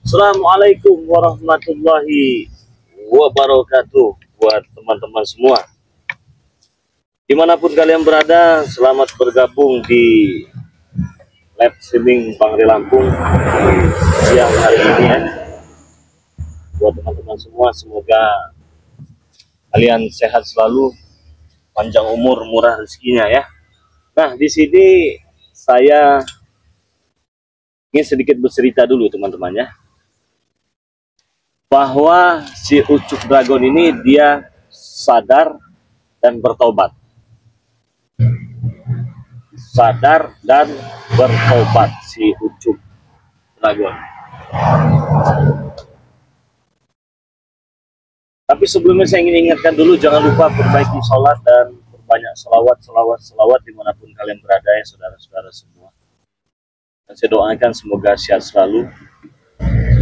Assalamualaikum warahmatullahi wabarakatuh buat teman-teman semua. Dimanapun kalian berada, selamat bergabung di live streaming Bang Ri Lampung siang hari ini ya. Buat teman-teman semua, semoga kalian sehat selalu, panjang umur, murah rezekinya ya. Nah, di sini saya ingin sedikit bercerita dulu teman-teman ya, bahwa si Ucup Dragon ini dia sadar dan bertobat. Sadar dan bertobat si Ucup Dragon. Tapi sebelumnya saya ingin ingatkan dulu, jangan lupa perbaiki sholat dan banyak selawat dimanapun kalian berada ya saudara-saudara semua. Dan saya doakan semoga sehat selalu,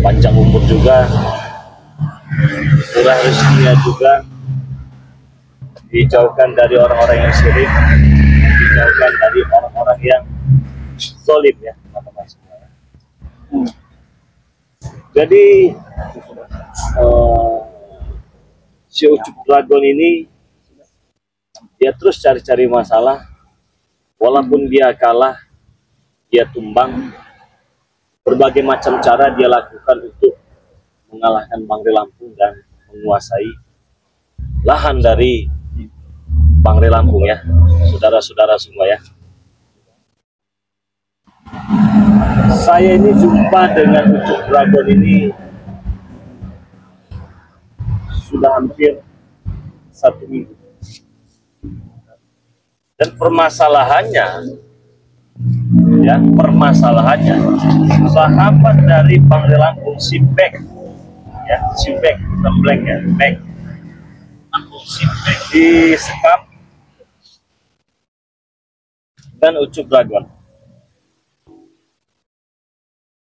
panjang umur juga, murah rezekinya juga, dijauhkan dari orang-orang yang syirik, dijauhkan dari orang-orang yang zalim ya teman-teman semua. Jadi si Ucup Dragon ini dia terus cari-cari masalah, walaupun dia kalah, dia tumbang, berbagai macam cara dia lakukan untuk mengalahkan Bang Ri Lampung dan menguasai lahan dari Bang Ri Lampung ya, saudara-saudara semua ya. Saya ini jumpa dengan Ucup Dragon ini sudah hampir 1 minggu. Dan permasalahannya sahabat dari Bang Ri Lampung, si Bek ya, si Bek bukan Black ya, Bek si Bek disekap dan Ucup Dragon.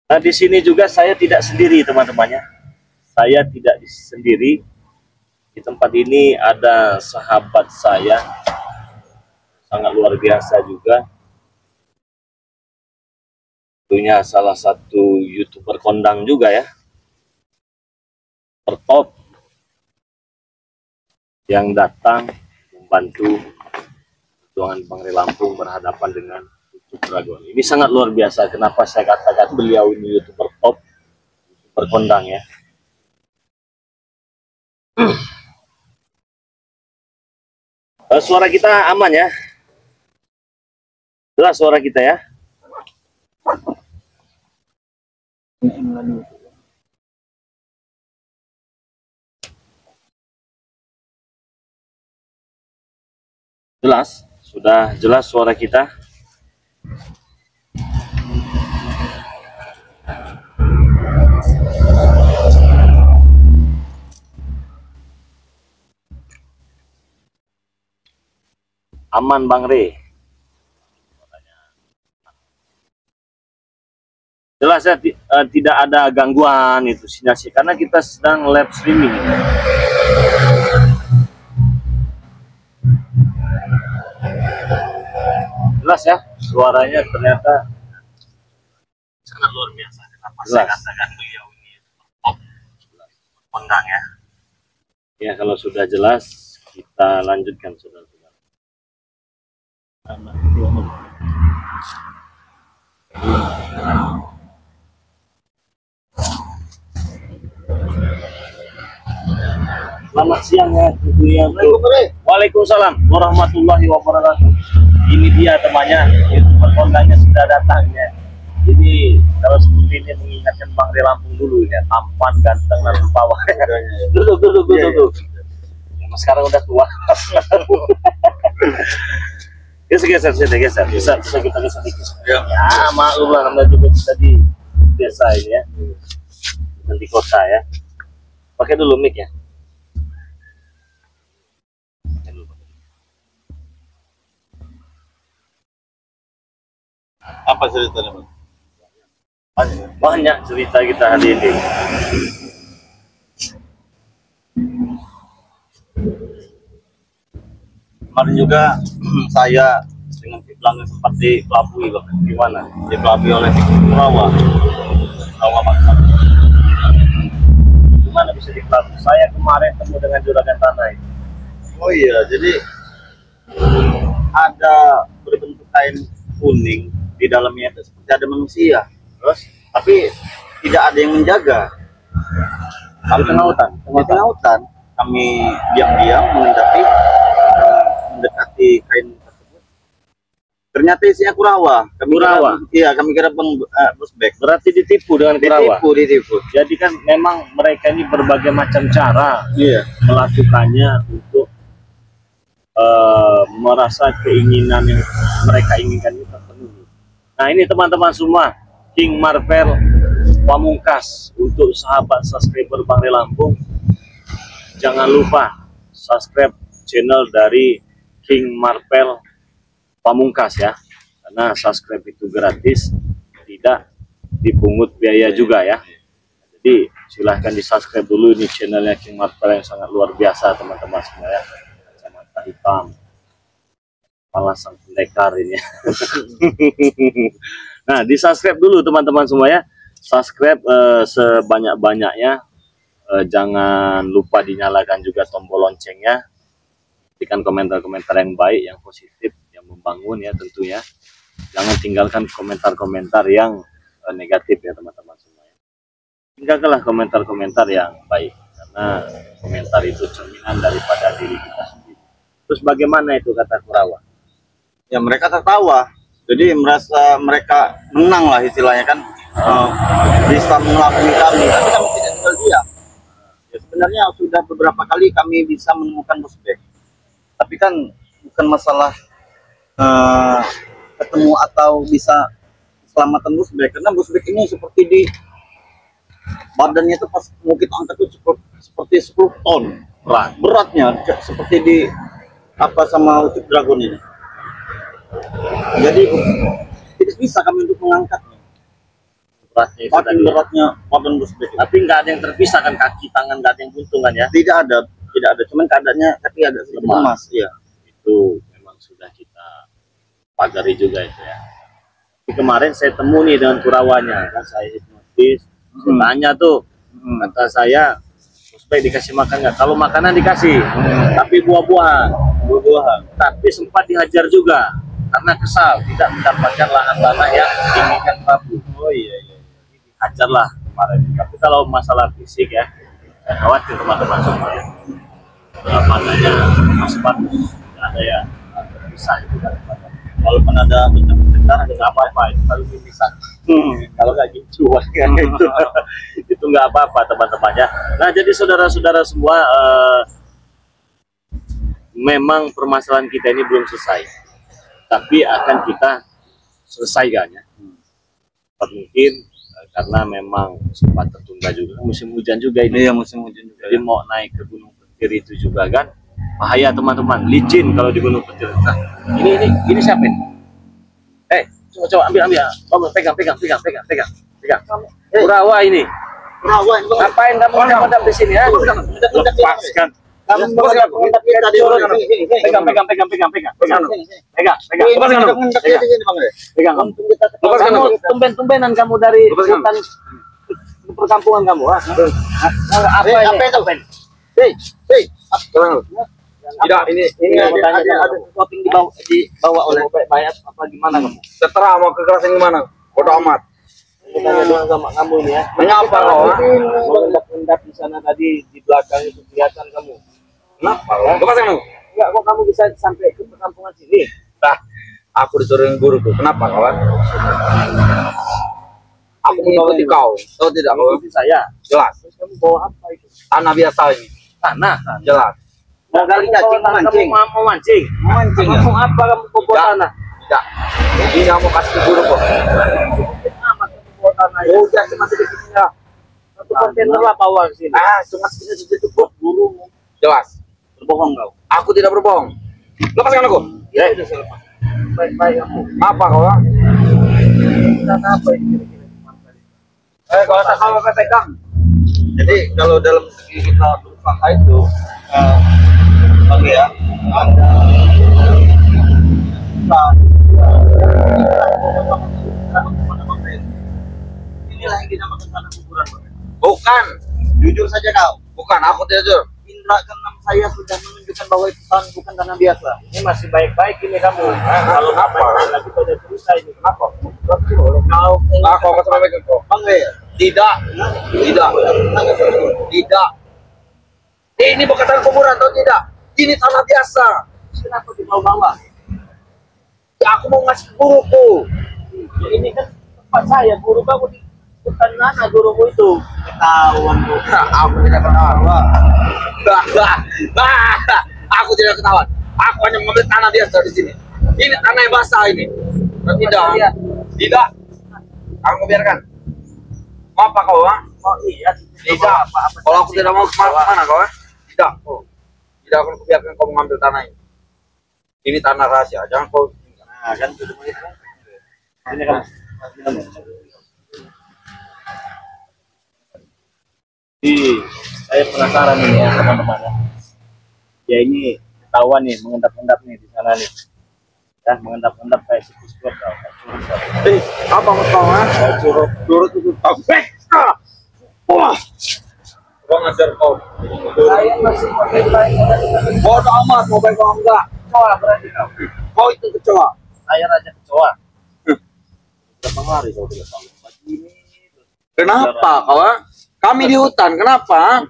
Nah, di sini juga saya tidak sendiri teman-temannya. Saya tidak sendiri. Di tempat ini ada sahabat saya sangat luar biasa juga, tentunya salah satu YouTuber kondang juga ya, tertop, yang datang membantu perjuangan Bang Ri Lampung berhadapan dengan Ucup Dragon. Ini sangat luar biasa. Kenapa saya katakan beliau ini YouTuber top, YouTuber kondang ya. Suara kita aman ya? Jelas suara kita ya? Jelas? Sudah jelas suara kita? Aman Bang Ri? Jelas ya, tidak ada gangguan itu sinyal karena kita sedang live streaming. Jelas ya, suaranya ternyata sangat luar biasa. Kenapa saya katakan beliau ini top kondang ya? Ya, kalau sudah jelas kita lanjutkan saudara-saudara. Selamat siang ya tentunya. Waalaikumsalam warahmatullahi wabarakatuh. Ini dia temannya, YouTuber kondangnya sudah datang ya. Jadi kalau seperti ini mengingatkan Bang Ri Lampung dulu ya, tampan, ganteng, dan bawah. Duduk. Ya, sekarang udah tua. Geser. Bisa kita geser dikit. Ya, maklum lah, namanya juga kita di desa ini ya, dan di kota ya. Pakai dulu mic ya. Apa ceritanya, Bang? Banyak cerita kita hari ini. Kemarin juga saya dengan Kiflan sempat dikelabui, Bang. Gimana? Dikelabui oleh Rawa Bangsa. saya kemarin temu dengan juragan tanah itu. Oh iya, jadi ada berbentuk kain kuning, di dalamnya itu seperti ada manusia. Terus, tapi tidak ada yang menjaga. Di tengah hutan. Di tengah hutan, kami diam-diam mendekati kain tersebut. Ternyata isinya kurawa. Kami kira busbek. Berarti ditipu dengan kurawa. Ditipu. Jadi kan memang mereka ini berbagai macam cara melakukannya untuk merasa keinginan yang mereka inginkan itu terpenuhi. Nah ini teman-teman semua, King Marvel Pamungkas, untuk sahabat subscriber Bang De Lampung, jangan lupa subscribe channel dari King Marvel Pamungkas ya, karena subscribe itu gratis, tidak dipungut biaya juga ya. Jadi silahkan di subscribe dulu, ini channelnya King Marvel yang sangat luar biasa teman-teman semua ya. Kacamata hitam, kepala sang pendekar ini. Nah di subscribe dulu teman-teman semua ya, subscribe sebanyak-banyaknya. Jangan lupa dinyalakan juga tombol loncengnya, berikan komentar-komentar yang baik, yang positif, yang membangun ya tentunya. Jangan tinggalkan komentar-komentar yang negatif ya teman-teman semua ya. Tinggalkanlah komentar-komentar yang baik, karena komentar itu cerminan daripada diri kita sendiri. Terus bagaimana itu kata kurawa? Ya mereka tertawa, jadi merasa mereka menang lah istilahnya kan, bisa mengelabui kami, tapi kami tidak tinggal diam. Ya, sebenarnya sudah beberapa kali kami bisa menemukan busbek, tapi kan bukan masalah ketemu atau bisa selamatan busbek, karena busbek ini seperti di badannya itu pas mau kita angkat itu seperti 10 ton beratnya, seperti di apa sama ucuk dragon ini. Jadi tidak bisa kami untuk mengangkatnya. Beratnya badan busbek. Tapi nggak ada yang terpisah kan, kaki tangan nggak ada yang buntung kan ya? Tidak ada. Cuman keadaannya kaki agak sedikit lemas. Iya. Itu memang sudah kita pagari juga itu ya. Tapi kemarin saya temu nih dengan kurawanya, kan saya hipnotis, saya tanya tuh, kata saya, supaya dikasih makan nggak? Kalau makanan dikasih, tapi buah-buahan, tapi sempat dihajar juga karena kesal tidak mendapatkan lahan tanah yang diinginkan Prabu. Oh iya. Dihajarlah kemarin. Tapi kalau masalah fisik ya, saya khawatir teman-teman semua ya. Makanya masih bagus, tidak ada ya terpisah itu kan. Walaupun ada bentar-bentar nggak apa-apa, itu kalau bisa. Kalau nggak gitu itu nggak apa-apa teman-temannya. Nah jadi saudara-saudara semua, memang permasalahan kita ini belum selesai, tapi akan kita selesaikan ya. Mungkin karena memang sempat tertunda juga, musim hujan juga ini. Iya, musim hujan juga. Jadi mau naik ke Gunung Petir itu juga kan bahaya teman-teman, licin kalau di Gunung Petir. Nah ini siapa ini? Coba ambil, pegang. Kurawa ini. Ngapain kamu mendapat di sini ya? Lepaskan. Kamu pegang. Tumben-tumbenan kamu dari hutan perkampungan kamu. Apa itu? Tidak, ini ada shopping dibawa oleh bayat apa gimana kamu? Terserah mau kekerasan gimana, bodo amat. Tanya doang sama kamu nih ya. Mengapa kau? Mengendap di sana tadi di belakang itu kelihatan kamu. Kenapa kau? Lepaskan kamu. Enggak, kok kamu bisa sampai ke perkampungan sini? Nah, aku disuruh guruku. Kenapa kawan? Aku mengikuti kau. Tahu tidak kau? Mengikuti saya. Jelas. Terus kamu bawa apa itu? Tanah biasa ini. Tanah. Jelas. Barangkali cacing mancing. Kamu mau mancing? Mancing ya? Kamu apa kamu bawa tanah? Tidak. Ini kamu kasih ke guru kok. Oh, ya masih di sini ya. Satu kontainer lah bawa ke sini. Cuma segini sudah cukup gurumu. Jelas. Berbohong kau. Aku tidak berbohong. Lepaskan aku. Ya, sudah saya lepas. Baik kamu. Apa kau? Tanah apa ini kira-kira? Kalau tak kau pegang. Jadi kalau dalam segi kita berusaha itu, oke ya, ada inilah yang dinamakan tanah kuburan. Bukan, jujur saja kau, Bukan, aku tidak jujur. Indra keenam saya sudah menunjukkan bahwa itu tanah bukan tanah biasa. Ini masih baik-baik ini kamu. Kalau Kenapa? lagi kita udah cerita ini. Kenapa? Kau Kau kesana lagi kau. Tidak, tidak, tidak. Ini bukan tanah kuburan atau tidak? Ini tanah biasa. Kenapa dibawa-bawa? Ya, aku mau ngasih ke guruku. Ya, ini kan tempat saya, guru kamu di hutan mana gurumu itu? Ketahuan bu. Aku tidak ketahuan. Aku tidak ketahuan. Aku hanya mengambil tanah biasa di sini. Ini tanah yang basah ini. Tidak, tidak. Aku biarkan. Mau apa kau? Oh iya. Tidak. Kalau aku tidak mau kemana kau? Tidak. Tidak akan kubiarkan kau mengambil tanah ini. Ini tanah rahasia. Jangan kau. Nah, kan sudah begitu. Ini kan. Saya penasaran ini ya teman-teman ya. Ya ini ketahuan nih mengendap-endap nih di sana nih. Ya mengendap-endap kayak situs kuat kau. Apa kau? Curug. Curug itu tabek. Wah. Kau ngajar kau. Saya masih baik-baik. Bodoh amat, mau baik kau enggak? Kecoa berarti kau. Kau itu kecoa. Saya raja kecoa. Berapa hari kau tidak tahu? Begini. Kenapa kau? Kami di hutan, kenapa?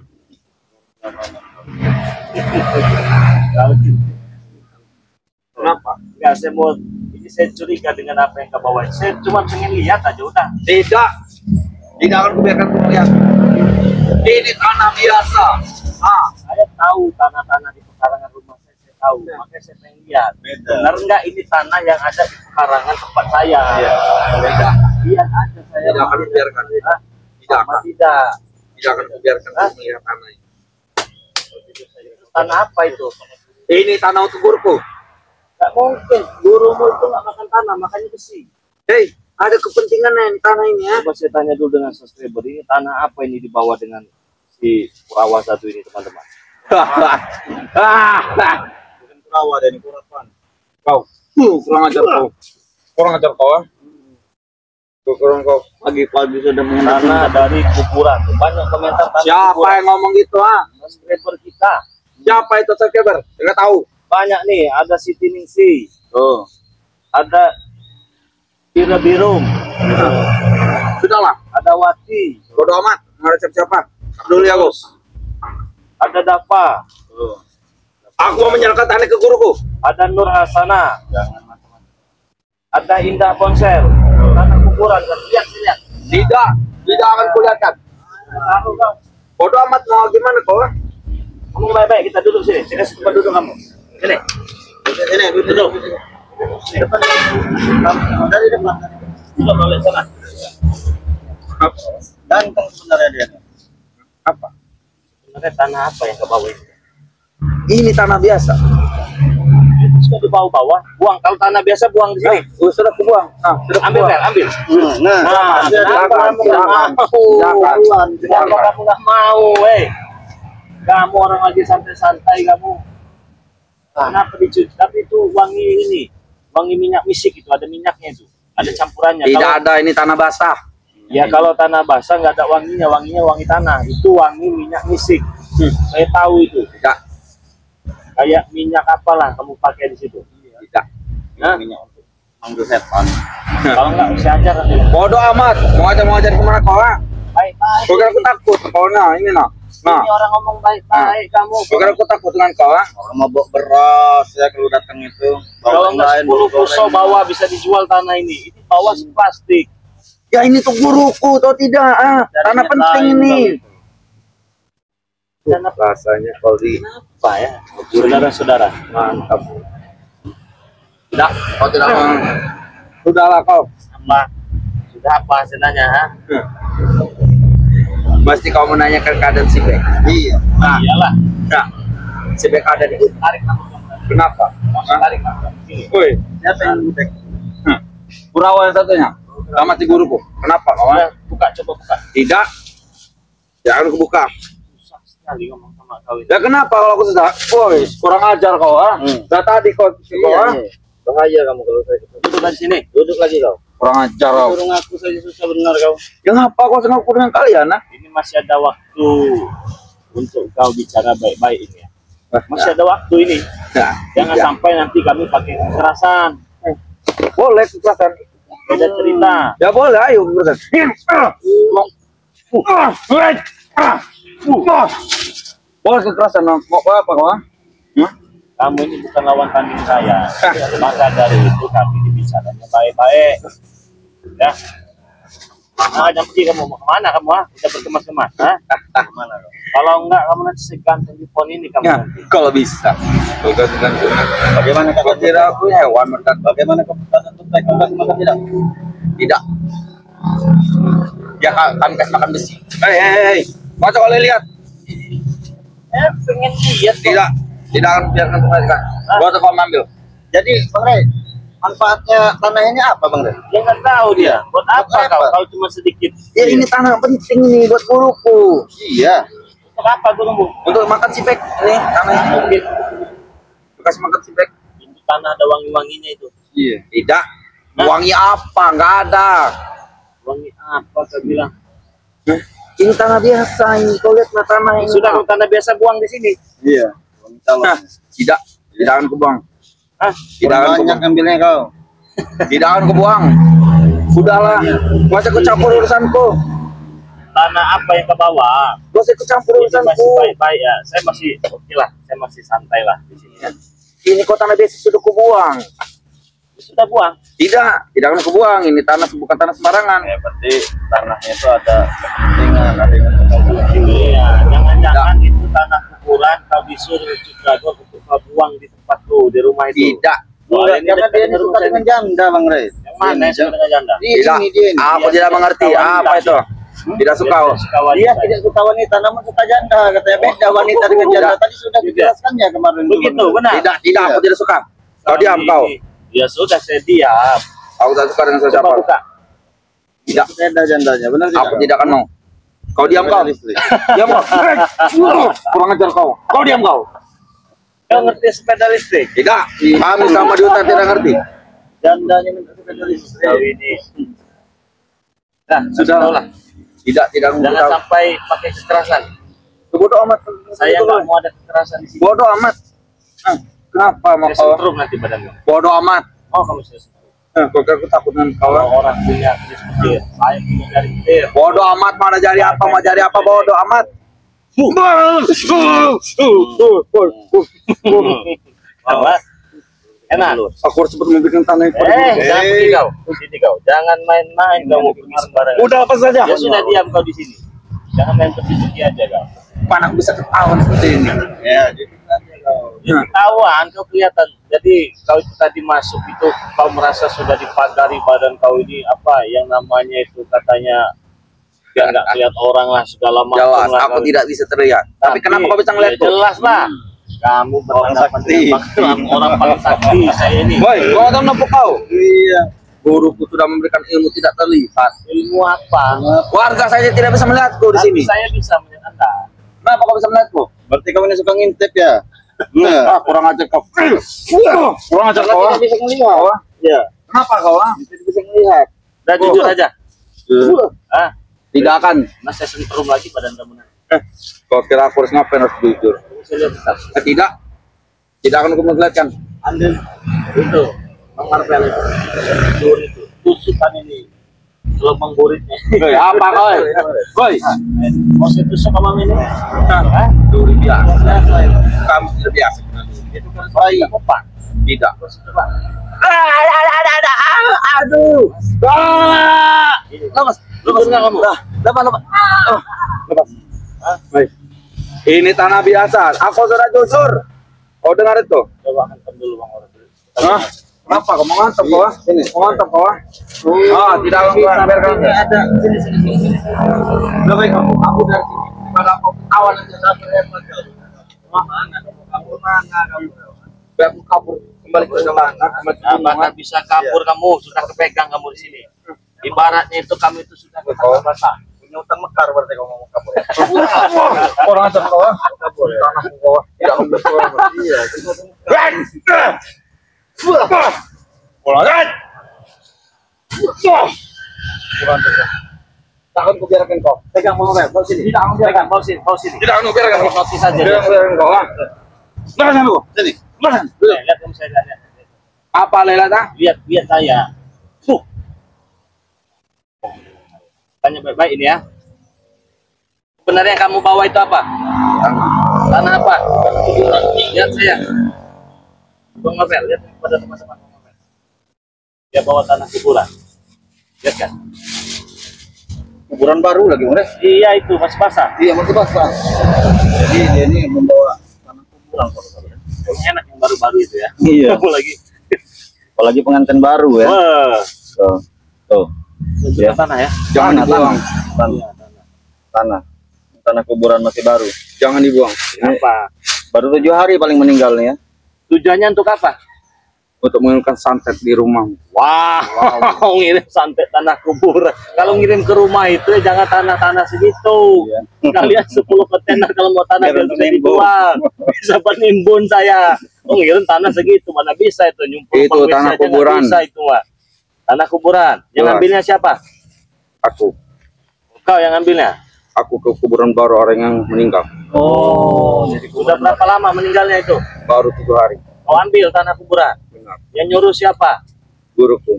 Kenapa? Enggak, saya mau ini saya curiga dengan apa yang kau bawa. Saya cuma pengen lihat aja udah. Tidak. Tidak akan kubiarkan kau lihat. Ini tanah biasa. Saya tahu tanah-tanah di pekarangan rumah saya tahu. Makanya saya pengen lihat. Benar enggak ini tanah yang ada di pekarangan tempat saya? Tidak. Lihat aja saya. Tidak akan kubiarkan. Tidak akan. Tidak. Tidak akan kubiarkan kau melihat tanah ini. Tanah apa itu? Ini tanah untuk guruku. Enggak mungkin. Gurumu itu enggak makan tanah, makanya besi. Hei, ada kepentingannya di tanah ini ya. Coba saya tanya dulu dengan subscriber, ini tanah apa ini dibawa dengan si Kurawa satu ini teman-teman? Bukan Kurawa dan Kurapan. Kau, kurang ajar kau. Kurang ajar kau ya. Kurang kau. Pagi-pagi sudah mengenal Tanah dari kuburan. Banyak komentar tanah Siapa kuburan. yang ngomong gitu Subscriber kita. Siapa itu subscriber? Enggak tahu. Banyak nih, ada Siti Ningsi, Oh, ada Tira Birum, sudahlah. ada Wati, Bodoh amat. Nggak ada siapa-siapa. Dulu ya, Bos. ada Dapa, Aku mau menyerahkan tanah ke guruku. ada Nur Hasana, ada Indah Ponsel, tanah kuburan. Lihat. Tidak. Tidak akan kulihatkan. Bodoh amat mau gimana kau? Ngomong baik-baik, kita duduk sini. Saya kasih tempat duduk kamu. Sini. Ini duduk. Depan. Dari depan. Duduk balik sana. Ganteng sebenarnya dia. Apa? Sebenarnya tanah apa yang ke bawah ini? Ini tanah biasa. Itu sudah di bawah-bawah. Buang. Kalau tanah biasa buang di sini. Sudah kubuang. Nah, sudah Ambil, Fer, ambil. Nah, Kenapa kamu nggak mau? Kenapa kamu nggak mau, Kamu orang lagi santai-santai kamu. Kenapa dicuci? Tapi itu wangi ini, wangi minyak misik itu, ada minyaknya itu, ada campurannya. Tidak Kalau, ada, ini tanah basah. ya kalau tanah basah nggak ada wanginya, wanginya wangi tanah. Itu wangi minyak misik. Saya tahu itu. Tidak. Kayak minyak apalah kamu pakai di situ. Tidak. Nah, Minyak untuk manggil setan. kalau nggak usah ajar nanti. Bodoh amat. Mau ajar kemana kau? Baik-baik. Bukan aku takut. Kau ini nah. Nah, Ini orang ngomong baik-baik kamu. bukan aku takut dengan kau. Orang mau bawa beras ya kalau datang itu. Kalau nggak 10 pusau bawa bisa dijual tanah ini. Ini bawa plastik. Ya ini tuh guruku, atau tidak? Tanah penting ini. Tanah Rasanya kalau di apa ya? Saudara-saudara. mantap. Tidak, kau tidak mau. Sudahlah kau. Apa? Sudah apa hasilnya? Pasti kau menanyakan keadaan si Bek. Iya. Nah, iyalah. Nah, si Bek ada di hutan. Tarik kamu. Kenapa? Tarik kamu. Ini. Woi, siapa yang Bek? Kurawa yang satunya. Sama si guruku. Kenapa kawan? Buka, coba buka. Tidak. Jangan kebuka. Susah sekali ngomong sama kau ini. Ya kenapa kalau aku sudah? Woi, kurang ajar kau Dah tadi kau Bahaya kamu kalau saya duduk di sini. Duduk lagi kau. Kurang ajar kau. Suruh ngaku saja susah benar kau. Ya ngapa kau sengaku dengan kalian Ini masih ada waktu untuk kau bicara baik-baik ini ya. Masih ada waktu ini. Jangan sampai nanti kami pakai kekerasan. Boleh kekerasan. Beda cerita. Ya boleh, ayo kekerasan. Boleh kekerasan. Mau apa kau? Kamu ini bukan lawan tanding saya. Maka dari itu kami dibicarakannya baik-baik. Ya. Jangan pergi kamu, mau kemana kamu? Udah berkemas-kemas, kemana? Kalau enggak, kamu nanti segantung di phone ini kamu. Ya, nanti. kalau bisa. Bagaimana kau kira aku hewan mereka? Bagaimana kau untuk makan tidak? Tidak. Ya kami kasih makan besi. Hei, masa kau lihat? Pengen lihat. Tidak akan biarkan kembalikan. Bawa kau ambil. Jadi, Bang Rey, manfaatnya tanah ini apa, Bang Rey? Dia nggak tahu dia. Buat apa kau? Kau cuma sedikit. Ya ini tanah penting nih buat guruku. Iya. Untuk apa gurumu? Untuk makan sipek. Ini tanah Mungkin bekas makan sipek. itu tanah ada wangi-wanginya itu. Iya. Tidak. Wangi apa? Nggak ada. Wangi apa kau bilang? Ini tanah biasa ini. Kau lihat tanah ini. Sudah kau tanah biasa buang di sini. Iya. Nah, tidak akan kubuang. Tidak akan banyak ambilnya kau. Tidak akan kubuang. Sudahlah. Masa kau campur urusanku? Tanah apa yang kau bawa? Masa kau campur Ini masih urusanku? baik-baik ya. Saya masih oke lah. Saya masih santai lah di sini ya. Ini kau tanah biasa sudah kubuang. Sudah buang. Tidak akan kubuang. Ini tanah bukan tanah sembarangan. Ya berarti tanahnya itu ada kepentingan, ada yang Iya, jangan-jangan itu tanah kuburan kau disuruh Dragon untuk kau buang di tempat lu di rumah itu. Tidak. Soalnya ini karena dekat dia ini dengan suka rumah saya dengan ini. janda, Bang Rey. Yang mana yang suka dengan janda? Tidak. Dia ini. Aku tidak mengerti. Apa itu? Tidak suka. Dia tidak suka wanita, namun suka janda. Katanya beda wanita dengan janda. Tadi sudah dijelaskannya kemarin. Begitu, benar. Tidak. Aku tidak suka. Kau diam kau. Ya sudah, saya diam. Aku tidak suka dengan siapa. Coba buka. Tidak. Beda jandanya, benar tidak? Aku tidak akan mau. Kau diam kau. Diam kau. Kurang ajar kau. Kau diam kau. Kau ngerti sepeda listrik? Tidak. Kami sama di hutan tidak ngerti. Jandanya minta sepeda listrik. Kau ini. Nah, sudah lah. Tidak Jangan tahu. sampai pakai kekerasan. Bodoh amat. Saya nggak mau ada kekerasan di sini. Bodoh amat. Kenapa mau Saya kau? sentrum nanti badanmu. Bodoh amat. Oh, kamu sudah sentrum. Kau aku takut dengan kau. Kalau orang punya keris petir, saya punya jari petir. Bodoh amat. Mana jadi apa? Mau jadi apa? Bodoh amat. Apa? Enak. Aku harus cepat memberikan tanah yang Jangan pergi kau. Sini kau. Jangan main-main kamu pergi sembarangan. Udah apa saja. Ya sudah diam kau di sini. Jangan main pergi aja kau. Mana aku bisa ketahuan seperti ini? Ya, jadi kau. Ya, ketahuan kau kelihatan. Jadi kau itu tadi masuk itu kau merasa sudah dipagari badan kau ini apa yang namanya itu katanya biar nggak kelihatan orang lah segala macam Jelas, lah. aku kau. tidak bisa terlihat. Tapi kenapa kau bisa Ya, ngeliatku? jelas lah. Kamu berhadapan sakti. dengan orang paling sakti saya ini. Woi, kau tahu kenapa kau? Iya. Guruku sudah memberikan ilmu tidak terlihat. Ilmu apa? Warga saja tidak bisa melihatku di Tapi sini. saya bisa melihat Anda. Kenapa kau bisa melihatku? Berarti kau ini suka ngintip ya? Nah, Kurang ajar kau. Kurang ajar kau. tidak bisa melihat. Iya. Kenapa kau? Tidak bisa melihat. Dan jujur aja. Ah, Tidak akan. nah saya sentrum lagi badan kamu nanti. Kau kira aku harus ngapain harus jujur? Saya lihat besar. Tidak. Tidak akan aku melihatkan. Ambil itu marvel itu. Dur itu. Tusukan ini. Lubang buritnya. Apa kau? Woi. Mau saya tusuk kamu ini? Hah? Duri biasa. Biasa itu. Kamu sudah biasa. Itu kan baik. Apa? Tidak. Coba. Aduh. Lepas. Lepas nggak kamu? Lepas. Baik. Ini tanah biasa. Aku sudah jujur. Kau dengar itu? Coba hantam dulu bang orang dulu. Hah? Kenapa? Kau mau ngantuk kau? Ini. Mau ngantuk kau? Tidak akan Bisa, biarkan. ini ada. Sini. Lebih kamu kabur dari sini. Pada kau ketahuan aja sampai repot kau. Mana kamu? Biar aku kabur kembali ke sana. Apakah bisa kabur kamu? Sudah kepegang kamu di sini. Ibaratnya itu kamu itu sudah basah. Punya utang mekar berarti kau mau kabur. Orang aja kau. Kabur ya. Tanah kau. Tidak membetul. Iya. Orang aja. Takkan ku biarkan kau. Pegang mau kau sini. Tidak, aku biarkan. Pegang kau sini. Tidak, aku biarkan. Notis saja. Tidak, aku biarkan kau. Mana lu? Sini. Mana? Lihat kamu saya lihat. Apa Lela dah? Lihat saya. Tanya baik-baik ini ya. Sebenarnya yang kamu bawa itu apa? Tanah apa? Lihat saya. Bang Novel, lihat pada teman-teman Bang Novel. Dia bawa tanah kuburan. Lihat kan? Kuburan baru lagi, Mures. Iya itu masih basah. Iya, masih basah. Jadi dia ini membawa tanah kuburan. Enak yang baru-baru itu ya. Iya. Apalagi pengantin baru ya. wah. Tuh. Ya. Tanah ya. Jangan dibuang. Iya, Tanah kuburan masih baru. Jangan dibuang. Kenapa? Baru 7 hari paling meninggalnya. Tujuannya untuk apa? Untuk mengirimkan santet di rumah. Wah, ngirim santet tanah kuburan. Kalau ngirim ke rumah itu ya jangan tanah-tanah segitu. Iya. Kalian 10 kontainer kalau mau tanah Biar bisa menimbun. dijual. Bisa penimbun saya. Ngirim tanah segitu mana bisa itu nyumpul Itu pengwis tanah aja nggak kuburan. Bisa itu mah. Tanah kuburan. Yang Jelas. ngambilnya siapa? Aku. Kau yang ngambilnya. Aku ke kuburan baru orang yang meninggal. Oh, jadi udah berapa lama meninggalnya itu? Baru 7 hari. Kau ambil tanah kuburan. Benar. Yang nyuruh siapa? Guruku.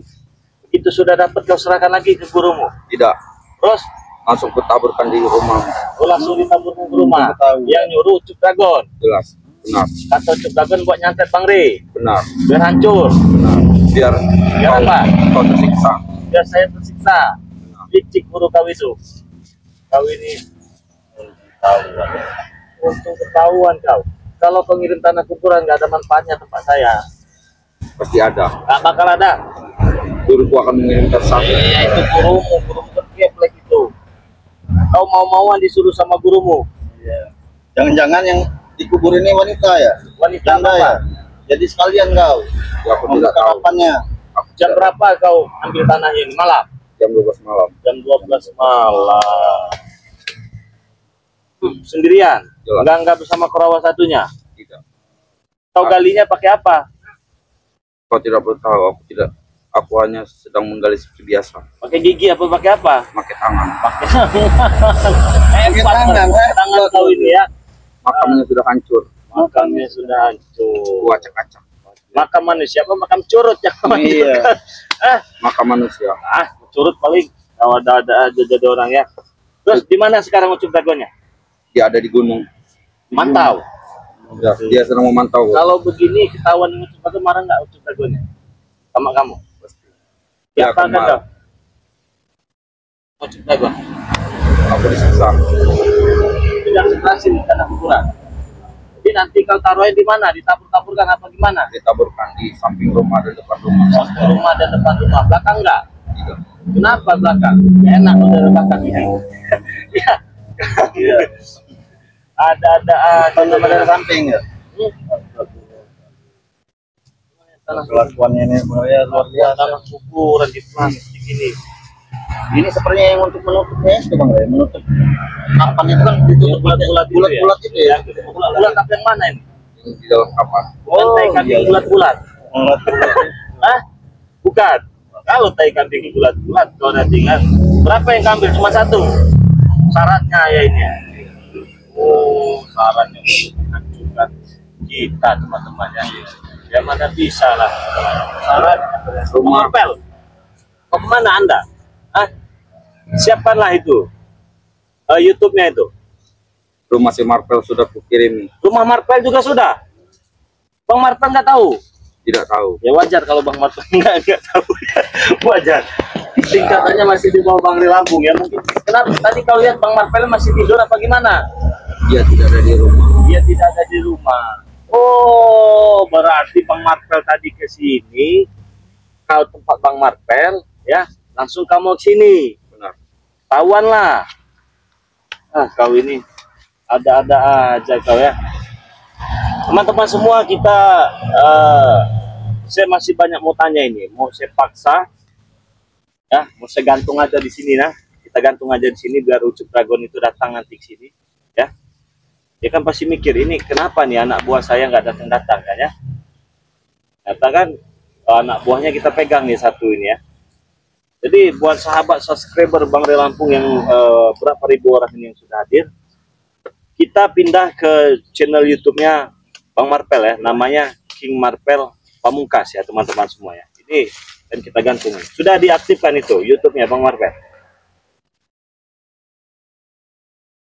Begitu sudah dapat kau serahkan lagi ke gurumu. Tidak. Terus Langsung kutaburkan di rumah. langsung ditabur ke rumah. Tahu. Yang nyuruh Ucup Dragon. Jelas. Benar. Kata Ucup Dragon buat nyantet Bang Ri. Benar. Biar hancur. Benar. Biar Biar apa? kau tersiksa. Biar saya tersiksa. Licik guru kau itu. Kau ini ketahuan. Untung ketahuan kau. Kalau kau ngirim tanah kuburan nggak ada manfaatnya tempat saya. Pasti ada. Nggak bakal ada. Guruku akan mengirimkan santet. Iya itu gurumu keplek itu. Kau mau-mauan disuruh sama gurumu. Jangan-jangan yang dikubur ini wanita ya? Wanita Janda apa? ya? Jadi sekalian kau. Ya, aku tidak tahu. Kapannya? Jam berapa kau ambil tanahnya ini? Malam? Jam 12 malam. Jam 12 malam. Sendirian? Jelas. Enggak bersama kerabat satunya? Tidak. Kau galinya pakai apa? Kau tidak perlu tahu. Aku tidak. Aku hanya sedang menggali seperti biasa. Pakai gigi apa pakai apa? Pakai tangan. Pakai tangan kau ini ya. Makamnya sudah hancur. Makamnya sudah hancur. Gua acak-acak. Makam manusia apa makam curut ya? Iya. Makam manusia. Curut paling kalau ada aja jadi orang ya. Terus di mana sekarang Ucup Dragonnya? Dia ada di gunung. Mantau. Ya, dia sedang memantau. Kalau begini ketahuan Ucup Dragon marah nggak Ucup Dragonnya? Sama kamu? Dia Siapa akan kan marah. Ucup Dragon? Aku disiksa. Tidak berhasil di tanah kuburan. Jadi nanti kau taruhnya di mana? Ditabur-taburkan apa gimana? Ditaburkan di samping rumah dan depan rumah. Samping rumah dan depan rumah. Belakang enggak? Tidak. Kenapa belakang? Enak udah belakang ini. Ya. Iya. Ada Dari samping ya. Kelakuannya ini ya luar biasa. Tanah kuburan di plastik ini. Ini sepertinya yang untuk menutupnya itu bang ya, menutup kapan itu kan ditutup bulat-bulat itu ya. Bulat apa yang mana ini? Di dalam kapan? Tai kambing bulat-bulat. Bulat-bulat. Hah? Bukan. Kalau tai kambing bulat-bulat kau nanti kan. Berapa yang ambil? Cuma satu. Syaratnya ya ini. Oh, syaratnya untuk menghancurkan kita teman-teman ya. Ya mana bisa lah. Syaratnya rumah Marpel. Kau kemana Anda? Hah? Siapkanlah itu. YouTube-nya itu. Rumah si Marvel sudah kukirim. Rumah Marpel juga sudah. Bang Marpel nggak tahu. Tidak tahu. Ya wajar kalau Bang Marpel nggak tahu. Wajar. Tingkatannya masih di bawah Bang Ri Lampung ya. Mungkin kenapa tadi kau lihat Bang Marpel masih tidur apa gimana? Dia tidak ada di rumah. Dia tidak ada di rumah. Oh, berarti Bang Marpel tadi ke sini. Kau tempat Bang Marpel ya, langsung kamu ke sini. Benar. Tawan lah. Kau ini ada-ada aja kau ya. Teman-teman semua kita saya masih banyak mau tanya ini. Mau saya paksa ya, mau saya gantung aja di sini nah. Kita gantung aja di sini biar Ucup Dragon itu datang nanti ke sini ya. Dia kan pasti mikir ini kenapa nih anak buah saya nggak datang-datang kan ya. Katakan anak buahnya kita pegang nih satu ini ya. Jadi buat sahabat subscriber Bang Ray Lampung yang berapa ribu orang ini yang sudah hadir, kita pindah ke channel YouTube-nya Bang Marpel ya, namanya King Marpel Pamungkas ya teman-teman semua ya. Ini dan kita gantung. Sudah diaktifkan itu YouTube-nya Bang Marpel.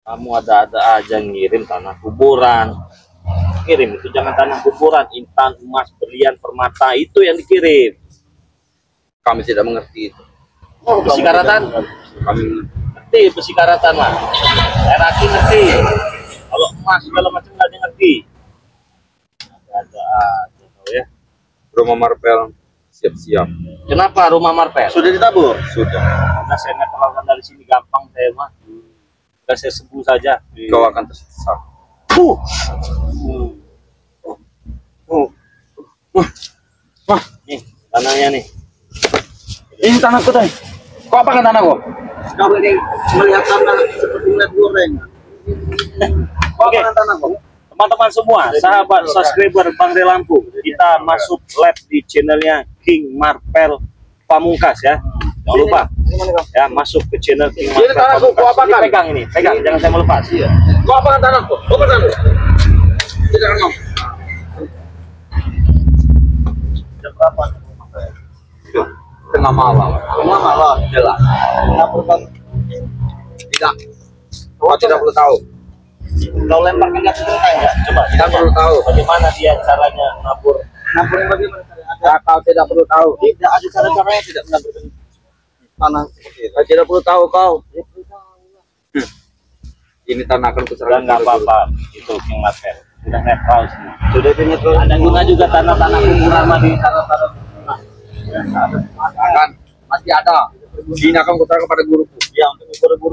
Kamu ada-ada aja ngirim tanah kuburan. Kirim itu jangan tanah kuburan, intan, emas, berlian, permata itu yang dikirim. Kami tidak mengerti itu. Besi karatan, Kami ngerti besi karatan lah. Eraki ngerti. Kalau emas segala macam nggak ngerti. Ada aja tau ya. Rumah Marpel siap-siap. Kenapa rumah Marpel? Sudah ditabur? Sudah. Karena saya netral dari sini gampang saya mah. Sudah saya sembuh saja. Kau akan tersesat. Nih tanahnya nih. Ini tanahku tadi. Kau apa kan tanahku? Kau ini melihat tanah seperti melihat goreng. Kau Oke. apa kan tanahku? Teman-teman semua, sahabat subscriber Bang Ray Lampung, kita masuk live di channelnya King Marpel Pamungkas ya. Jangan lupa ya, masuk ke channel King Marpel tanahku, Pamungkas. gua apakan? Ini pegang ini, pegang, jangan saya melepas. Kau apa kan tanahku? Kau apa tanahku? Tidak mau. Jam berapa? Tengah malam. Tengah malam. Jelas. Tidak. Kau tidak perlu tahu. Kau lemparkan ke atas ya? Coba. Tidak perlu tahu. Bagaimana dia caranya nabur? Nampurnya bagaimana? Kau tidak perlu tahu. Tidak ada cara-caranya tidak menaburkan tanah. Kau tidak perlu tahu kau. Ini tanah akan Sudah kuserahkan. nggak apa-apa, itu King Marpel. Sudah netral semua. Sudah dinetral. Ada guna juga tanah-tanah kuburan mah di tanah-tanah. Akan masih ada. Ini akan kuserahkan kepada guruku. Ya untuk guru-guru